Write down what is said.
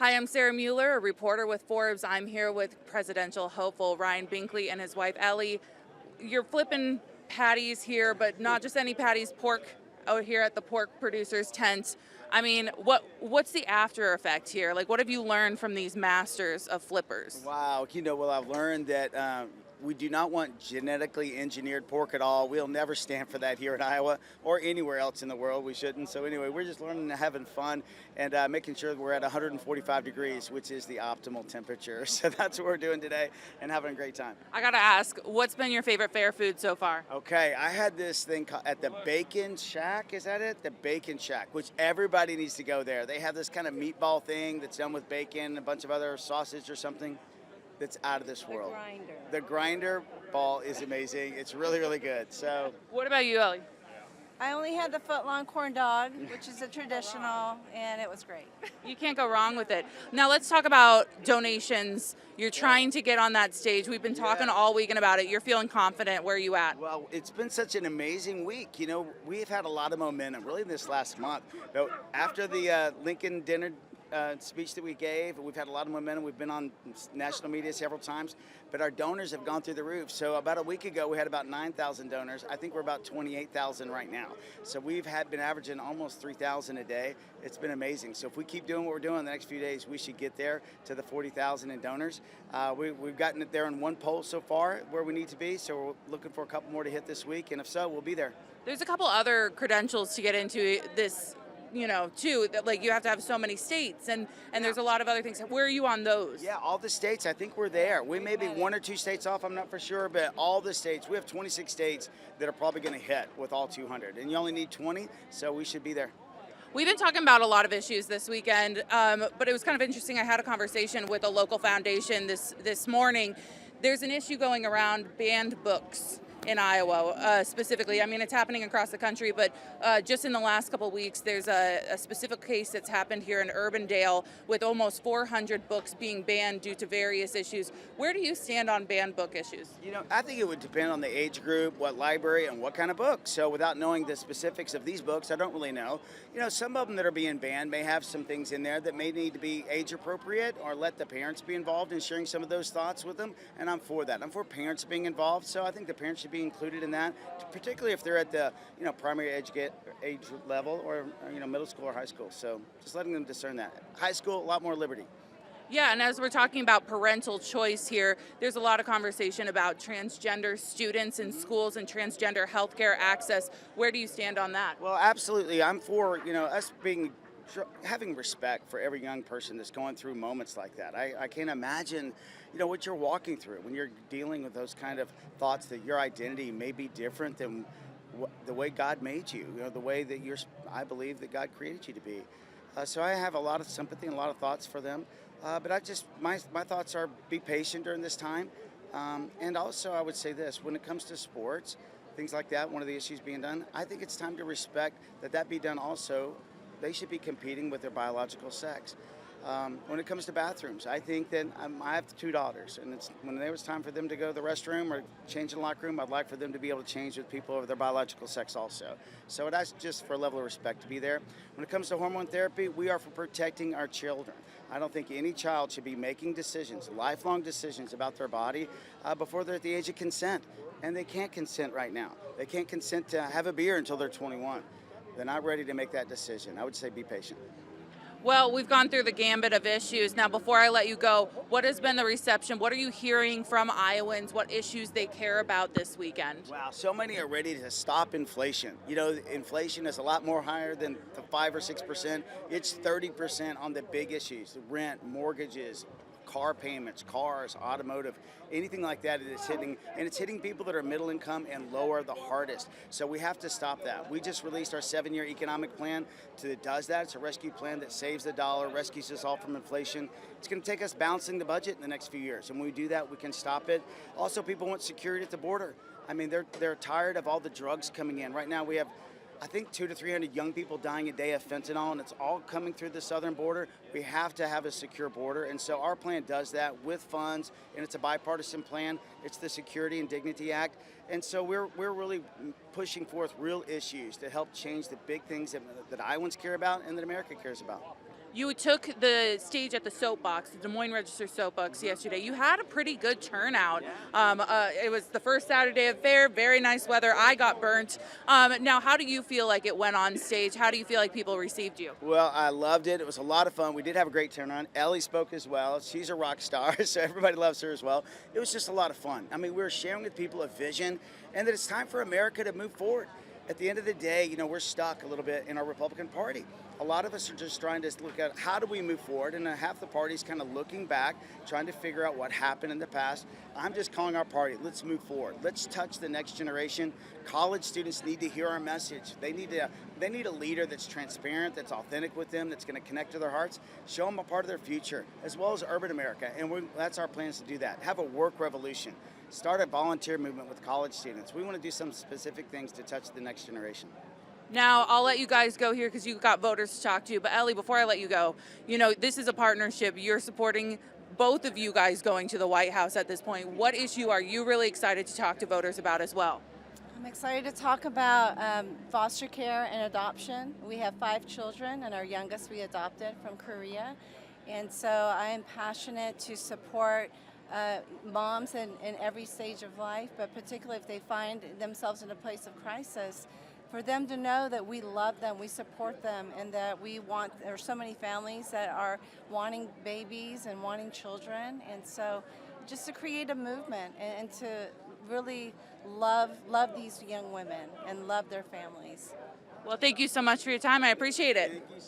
Hi, I'm Sarah Mueller, a reporter with Forbes. I'm here with presidential hopeful Ryan Binkley and his wife Ellie. You're flipping patties here, but not just any patties, pork out here at the pork producers tent. I mean, what's the after effect here? Like, what have you learned from these masters of flippers? Wow, well, I've learned that we do not want genetically engineered pork at all. We'll never stand for that here in Iowa or anywhere else in the world. We shouldn't. So anyway, we're just learning and having fun and making sure that we're at 145 degrees, which is the optimal temperature. So that's what we're doing today and having a great time. I gotta ask, what's been your favorite fair food so far? Okay, I had this thing at the Bacon Shack. Is that it? The Bacon Shack, which everybody needs to go there. They have this kind of meatball thing that's done with bacon, a bunch of other sausage or something. That's out of this world. The grinder ball is amazing. It's really, really good. So, What about you, Ellie? I only had the foot-long corn dog, which is a traditional, and it was great. You can't go wrong with it. Now let's talk about donations. You're trying to get on that stage. We've been talking all weekend about it. You're feeling confident. Where are you at? well, it's been such an amazing week. We've had a lot of momentum really this last month. After the Lincoln dinner speech that we gave, we've had a lot of momentum. We've been on national media several times, but our donors have gone through the roof. So about a week ago, we had about 9,000 donors. I think we're about 28,000 right now. So we've been averaging almost 3,000 a day. It's been amazing. So if we keep doing what we're doing the next few days, we should get there to the 40,000 in donors. We've gotten it there in one poll so far where we need to be. So we're looking for a couple more to hit this week. And if so, we'll be there. There's a couple other credentials to get into this, too, that like you have to have so many states and there's a lot of other things. Where are you on those? Yeah, all the states, I think we're there. We may be one or two states off, I'm not for sure, but all the states, we have 26 states that are probably going to hit with all 200. And you only need 20, so we should be there. We've been talking about a lot of issues this weekend, but it was kind of interesting. I had a conversation with a local foundation this morning. There's an issue going around banned books in Iowa, specifically. I mean, it's happening across the country, but just in the last couple of weeks, there's a specific case that's happened here in Urbandale with almost 400 books being banned due to various issues. Where do you stand on banned book issues? I think it would depend on the age group, what library, and what kind of book. So without knowing the specifics of these books, I don't really know. Some of them that are being banned may have some things in there that may need to be age appropriate or let the parents be involved in sharing some of those thoughts with them. And I'm for that. I'm for parents being involved. So I think the parents should be included in that, particularly if they're at the primary age level or middle school or high school. So just letting them discern that. High school, a lot more liberty. Yeah, and as we're talking about parental choice here, there's a lot of conversation about transgender students in schools and transgender healthcare access. Where do you stand on that? Well, absolutely. I'm for us having respect for every young person that's going through moments like that. I can't imagine what you're walking through when you're dealing with those kind of thoughts that your identity may be different than the way God made you, the way that I believe that God created you to be. So I have a lot of sympathy and a lot of thoughts for them. But my thoughts are be patient during this time. And also I would say this, when it comes to sports, things like that, one of the issues being done, I think it's time to respect that be done also. They should be competing with their biological sex. When it comes to bathrooms, I think that I have two daughters, and when there was time for them to go to the restroom or change in the locker room, I'd like for them to be able to change with people of their biological sex also. So that's just for a level of respect to be there. When it comes to hormone therapy, we are for protecting our children. I don't think any child should be making decisions, lifelong decisions about their body before they're at the age of consent. And they can't consent right now. They can't consent to have a beer until they're 21. They're not ready to make that decision. I would say be patient. Well, we've gone through the gambit of issues. Now, before I let you go, what has been the reception? What are you hearing from Iowans? What issues they care about this weekend? Wow, so many are ready to stop inflation. Inflation is a lot more higher than the 5 or 6%. It's 30% on the big issues, the rent, mortgages, car payments, cars, automotive, anything like that is hitting, and it's hitting people that are middle income and lower the hardest. So we have to stop that. We just released our 7-year economic plan that does that. It's a rescue plan that saves the dollar, rescues us all from inflation. It's going to take us balancing the budget in the next few years, and when we do that, we can stop it. Also, people want security at the border. I mean, they're tired of all the drugs coming in. Right now, we have I think 200 to 300 young people dying a day of fentanyl, and it's all coming through the southern border. We have to have a secure border, and so our plan does that with funds, and it's a bipartisan plan. It's the Security and Dignity Act, And so we're really pushing forth real issues to help change the big things that Iowans care about and that America cares about. You took the stage at the soapbox, the Des Moines Register soapbox yesterday. You had a pretty good turnout. It was the first Saturday of fair, very nice weather. I got burnt. Now, how do you feel like it went on stage? How do you feel like people received you? Well, I loved it. It was a lot of fun. We did have a great turnout. Ellie spoke as well. She's a rock star, so everybody loves her as well. It was just a lot of fun. I mean, we were sharing with people a vision and that it's time for America to move forward. At the end of the day, we're stuck a little bit in our Republican Party. A lot of us are just trying to look at how do we move forward, and half the party's kind of looking back, trying to figure out what happened in the past. I'm just calling our party, let's move forward. Let's touch the next generation. College students need to hear our message. They need a leader that's transparent, that's authentic with them, that's going to connect to their hearts, show them a part of their future, as well as urban America. And that's our plans to do that. Have a work revolution. Start a volunteer movement with college students. We want to do some specific things to touch the next generation. Now, I'll let you guys go here because you've got voters to talk to. But Ellie, before I let you go, this is a partnership. You're supporting both of you guys going to the White House at this point. What issue are you really excited to talk to voters about as well? I'm excited to talk about foster care and adoption. We have 5 children, and our youngest we adopted from Korea. And so I am passionate to support moms in every stage of life, but particularly if they find themselves in a place of crisis, for them to know that we love them, we support them, and that there are so many families that are wanting babies and wanting children. And so just to create a movement and to really love these young women and love their families. Well, thank you so much for your time. I appreciate it.